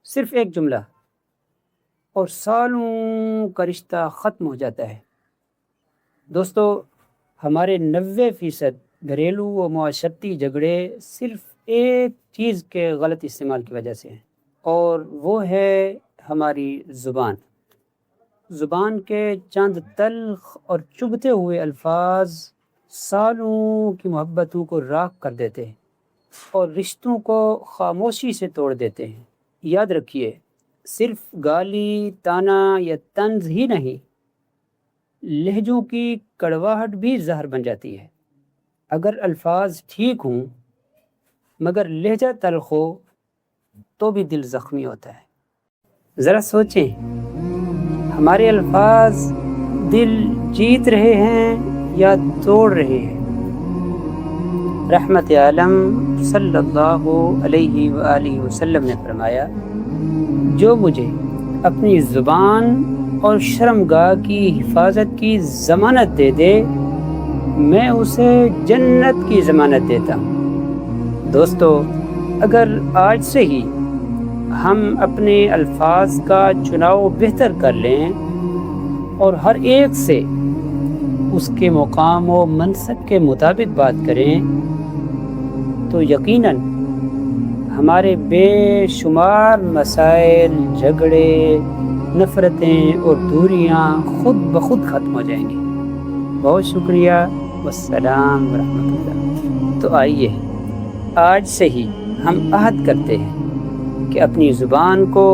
صرف ایک جملہ اور سالوں کا رشتہ ختم ہو جاتا ہے۔ دوستو، ہمارے 90% گھریلو و معاشرتی جھگڑے صرف ایک چیز کے غلط استعمال کی وجہ سے ہیں، اور وہ ہے ہماری زبان۔ زبان کے چند تلخ اور چبھتے ہوئے الفاظ سالوں کی محبتوں کو راکھ کر دیتے ہیں اور رشتوں کو خاموشی سے توڑ دیتے ہیں۔ یاد رکھیے، صرف گالی، طعنہ یا طنز ہی نہیں، لہجوں کی کڑواہٹ بھی زہر بن جاتی ہے۔ اگر الفاظ ٹھیک ہوں مگر لہجہ تلخ ہو تو بھی دل زخمی ہوتا ہے۔ ذرا سوچیں، ہمارے الفاظ دل جیت رہے ہیں یا توڑ رہے ہیں؟ رحمت عالم صلی اللہ علیہ وآلہ وسلم نے فرمایا، جو مجھے اپنی زبان اور شرمگاہ کی حفاظت کی ضمانت دے دے، میں اسے جنت کی ضمانت دیتا ہوں۔ دوستو، اگر آج سے ہی ہم اپنے الفاظ کا چناؤ بہتر کر لیں اور ہر ایک سے اس کے مقام و منصب کے مطابق بات کریں تو یقیناً ہمارے بے شمار مسائل، جھگڑے، نفرتیں اور دوریاں خود بخود ختم ہو جائیں گی۔ بہت شکریہ، والسلام ورحمۃ اللہ۔ تو آئیے آج سے ہی ہم عہد کرتے ہیں کہ اپنی زبان کو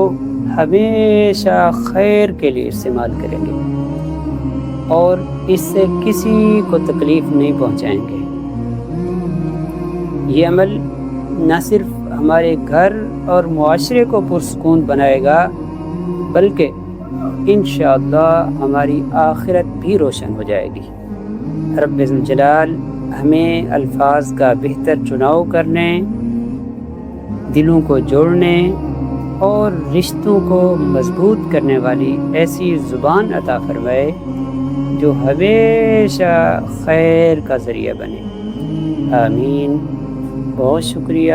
ہمیشہ خیر کے لیے استعمال کریں گے اور اس سے کسی کو تکلیف نہیں پہنچائیں گے۔ یہ عمل نہ صرف ہمارے گھر اور معاشرے کو پرسکون بنائے گا بلکہ انشاءاللہ ہماری آخرت بھی روشن ہو جائے گی۔ رب ذوالجلال ہمیں الفاظ کا بہتر چناؤ کرنے، دلوں کو جوڑنے اور رشتوں کو مضبوط کرنے والی ایسی زبان عطا فرمائے جو ہمیشہ خیر کا ذریعہ بنے۔ آمین۔ بہت شکریہ،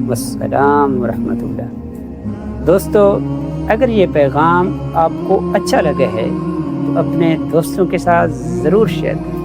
والسلام ورحمۃ اللہ۔ دوستو، اگر یہ پیغام آپ کو اچھا لگا ہے تو اپنے دوستوں کے ساتھ ضرور شیئر کریں۔